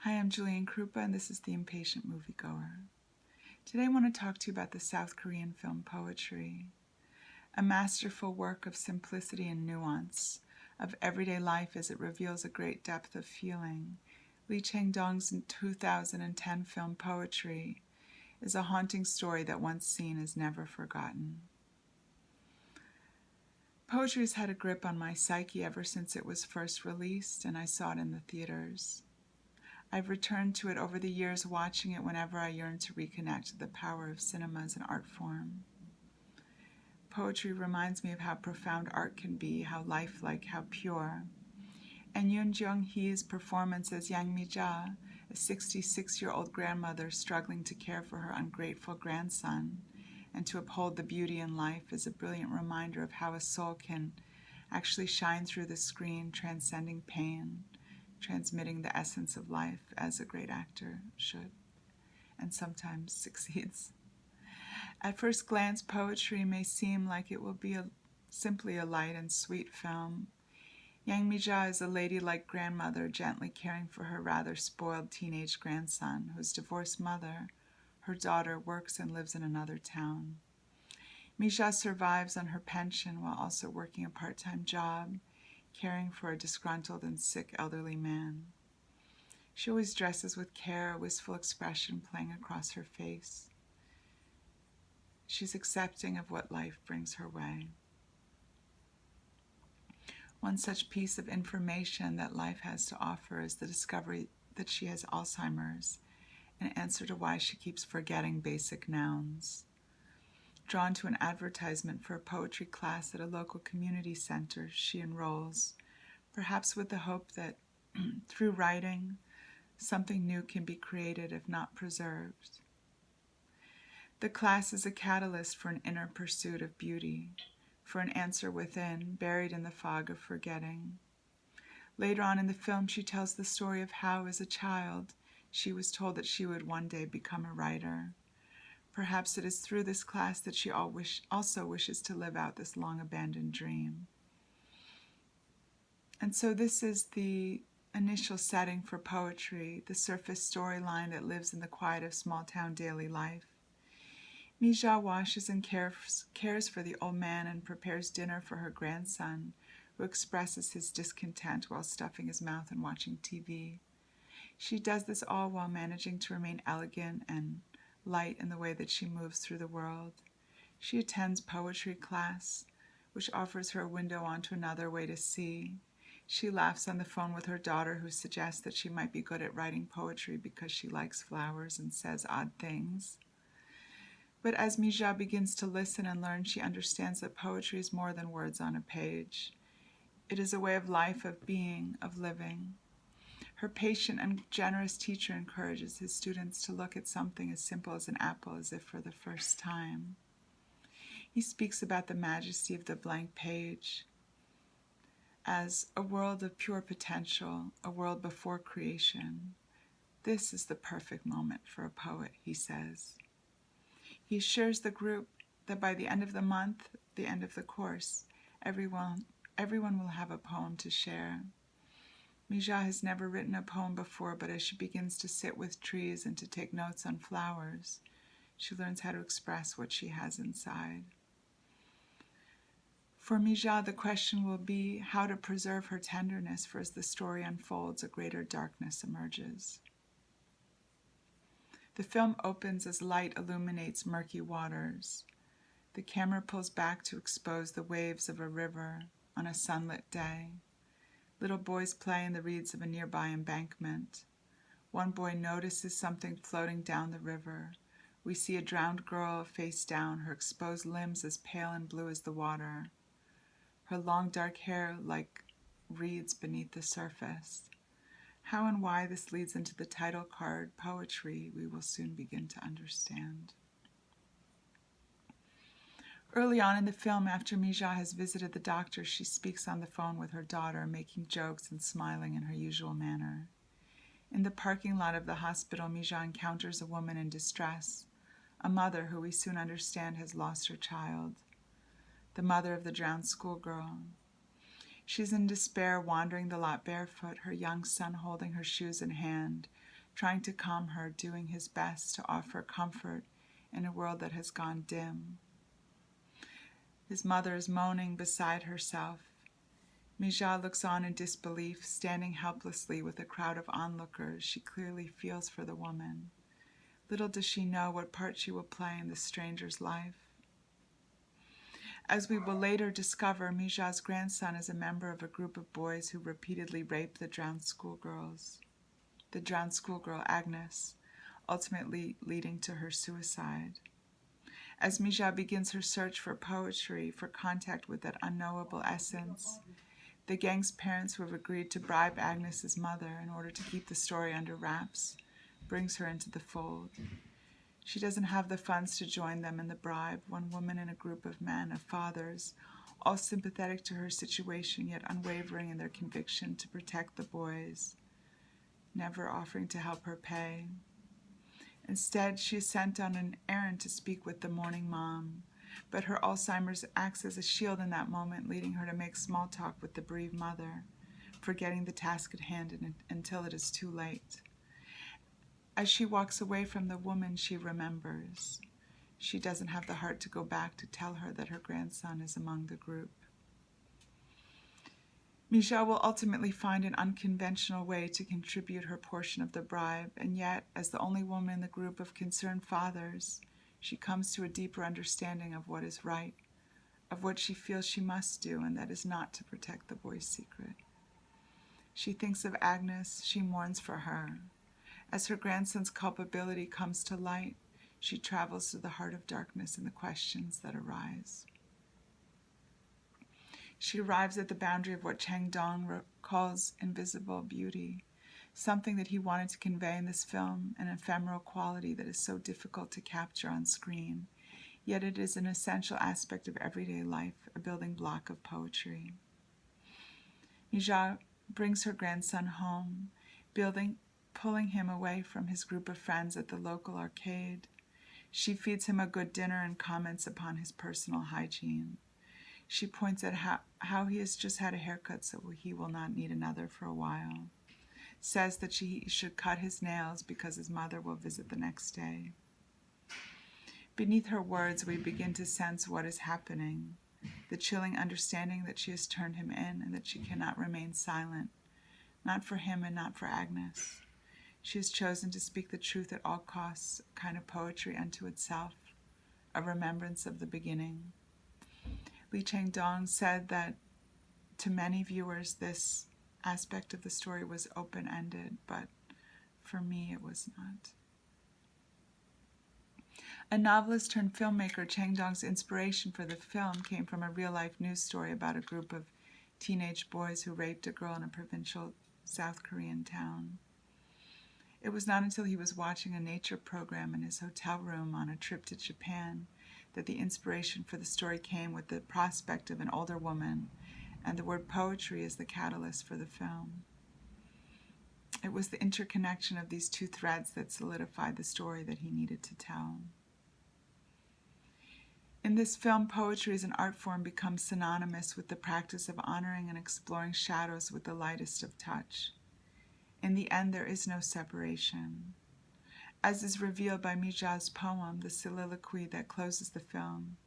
Hi, I'm Julia Ain-Krupa, and this is the Impatient Moviegoer. Today I want to talk to you about the South Korean film Poetry, a masterful work of simplicity and nuance, of everyday life as it reveals a great depth of feeling. Lee Chang-dong's 2010 film Poetry is a haunting story that once seen is never forgotten. Poetry has had a grip on my psyche ever since it was first released and I saw it in the theaters. I've returned to it over the years, watching it whenever I yearn to reconnect to the power of cinema as an art form. Poetry reminds me of how profound art can be, how lifelike, how pure. And Jeong-hee's performance as Yang Mi-ja, a 66-year-old grandmother struggling to care for her ungrateful grandson and to uphold the beauty in life, is a brilliant reminder of how a soul can actually shine through the screen, transcending pain, transmitting the essence of life as a great actor should, and sometimes succeeds. At first glance, Poetry may seem like it will be simply a light and sweet film. Yang Mi-ja is a ladylike grandmother gently caring for her rather spoiled teenage grandson, whose divorced mother, her daughter, works and lives in another town. Mi-ja survives on her pension while also working a part-time job, caring for a disgruntled and sick elderly man. She always dresses with care, a wistful expression playing across her face. She's accepting of what life brings her way. One such piece of information that life has to offer is the discovery that she has Alzheimer's, an answer to why she keeps forgetting basic nouns. Drawn to an advertisement for a poetry class at a local community center, she enrolls, perhaps with the hope that through writing, something new can be created if not preserved. The class is a catalyst for an inner pursuit of beauty, for an answer within, buried in the fog of forgetting. Later on in the film, she tells the story of how, as a child, she was told that she would one day become a writer. Perhaps it is through this class that she also wishes to live out this long-abandoned dream. And so this is the initial setting for Poetry, the surface storyline that lives in the quiet of small-town daily life. Mi-ja washes and cares for the old man and prepares dinner for her grandson, who expresses his discontent while stuffing his mouth and watching TV. She does this all while managing to remain elegant and light in the way that she moves through the world. She attends poetry class, which offers her a window onto another way to see. She laughs on the phone with her daughter, who suggests that she might be good at writing poetry because she likes flowers and says odd things. But as Mi-ja begins to listen and learn, she understands that poetry is more than words on a page. It is a way of life, of being, of living. Her patient and generous teacher encourages his students to look at something as simple as an apple as if for the first time. He speaks about the majesty of the blank page as a world of pure potential, a world before creation. This is the perfect moment for a poet, he says. He assures the group that by the end of the month, the end of the course, everyone will have a poem to share. Mi-ja has never written a poem before, but as she begins to sit with trees and to take notes on flowers, she learns how to express what she has inside. For Mi-ja, the question will be how to preserve her tenderness, for as the story unfolds, a greater darkness emerges. The film opens as light illuminates murky waters. The camera pulls back to expose the waves of a river on a sunlit day. Little boys play in the reeds of a nearby embankment. One boy notices something floating down the river. We see a drowned girl face down, her exposed limbs as pale and blue as the water, her long dark hair like reeds beneath the surface. How and why this leads into the title card, Poetry, we will soon begin to understand. Early on in the film, after Mi-ja has visited the doctor, she speaks on the phone with her daughter, making jokes and smiling in her usual manner. In the parking lot of the hospital, Mi-ja encounters a woman in distress, a mother who we soon understand has lost her child, the mother of the drowned schoolgirl. She's in despair, wandering the lot barefoot, her young son holding her shoes in hand, trying to calm her, doing his best to offer comfort in a world that has gone dim. His mother is moaning beside herself. Mija looks on in disbelief, standing helplessly with a crowd of onlookers. She clearly feels for the woman. Little does she know what part she will play in this stranger's life. As we will later discover, Mija's grandson is a member of a group of boys who repeatedly rape the drowned schoolgirl Agnes, ultimately leading to her suicide. As Mija begins her search for poetry, for contact with that unknowable essence, the gang's parents, who have agreed to bribe Agnes's mother in order to keep the story under wraps, brings her into the fold. She doesn't have the funds to join them in the bribe, one woman in a group of men, of fathers, all sympathetic to her situation, yet unwavering in their conviction to protect the boys, never offering to help her pay. Instead, she is sent on an errand to speak with the mourning mom, but her Alzheimer's acts as a shield in that moment, leading her to make small talk with the bereaved mother, forgetting the task at hand until it is too late. As she walks away from the woman, she remembers. She doesn't have the heart to go back to tell her that her grandson is among the group. Mija will ultimately find an unconventional way to contribute her portion of the bribe, and yet, as the only woman in the group of concerned fathers, she comes to a deeper understanding of what is right, of what she feels she must do, and that is not to protect the boy's secret. She thinks of Agnes, she mourns for her. As her grandson's culpability comes to light, she travels to the heart of darkness and the questions that arise. She arrives at the boundary of what Chang-dong calls invisible beauty, something that he wanted to convey in this film, an ephemeral quality that is so difficult to capture on screen, yet it is an essential aspect of everyday life, a building block of poetry. Mija brings her grandson home, pulling him away from his group of friends at the local arcade. She feeds him a good dinner and comments upon his personal hygiene. She points at how he has just had a haircut, so he will not need another for a while. Says that he should cut his nails because his mother will visit the next day. Beneath her words, we begin to sense what is happening, the chilling understanding that she has turned him in and that she cannot remain silent, not for him and not for Agnes. She has chosen to speak the truth at all costs, a kind of poetry unto itself, a remembrance of the beginning. Lee Chang-dong said that to many viewers this aspect of the story was open-ended, but for me it was not. A novelist turned filmmaker, Chang-dong's inspiration for the film came from a real-life news story about a group of teenage boys who raped a girl in a provincial South Korean town. It was not until he was watching a nature program in his hotel room on a trip to Japan that the inspiration for the story came, with the prospect of an older woman and the word poetry as the catalyst for the film. It was the interconnection of these two threads that solidified the story that he needed to tell. In this film, poetry as an art form becomes synonymous with the practice of honoring and exploring shadows with the lightest of touch. In the end, there is no separation. As is revealed by Mija's poem, the soliloquy that closes the film,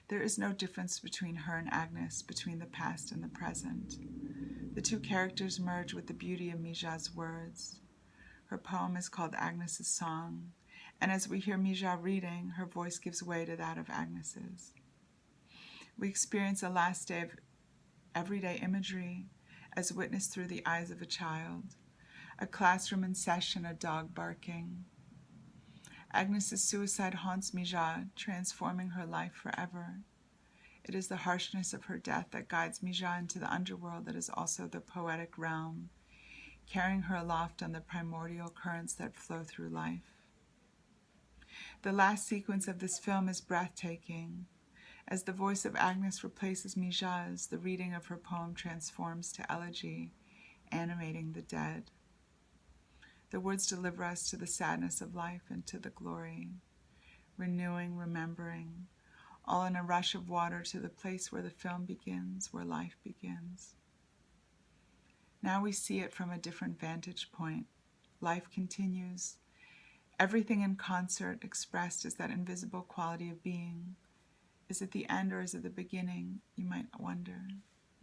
there is no difference between her and Agnes, between the past and the present. The two characters merge with the beauty of Mija's words. Her poem is called Agnes's Song, and as we hear Mija reading, her voice gives way to that of Agnes's. We experience a last day of everyday imagery as witnessed through the eyes of a child. A classroom in session, a dog barking. Agnes's suicide haunts Mija, transforming her life forever. It is the harshness of her death that guides Mija into the underworld that is also the poetic realm, carrying her aloft on the primordial currents that flow through life. The last sequence of this film is breathtaking. As the voice of Agnes replaces Mija's, the reading of her poem transforms to elegy, animating the dead. The words deliver us to the sadness of life and to the glory, renewing, remembering, all in a rush of water to the place where the film begins, where life begins. Now we see it from a different vantage point, life continues. Everything in concert expressed as that invisible quality of being. Is it the end or is it the beginning? You might wonder.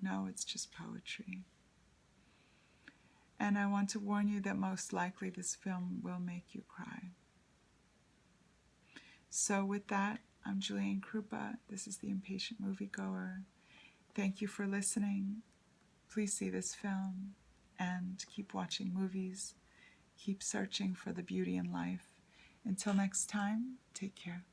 No, it's just poetry. And I want to warn you that most likely this film will make you cry. So with that, I'm Julia Ain-Krupa. This is the Impatient Moviegoer. Thank you for listening. Please see this film and keep watching movies. Keep searching for the beauty in life. Until next time, take care.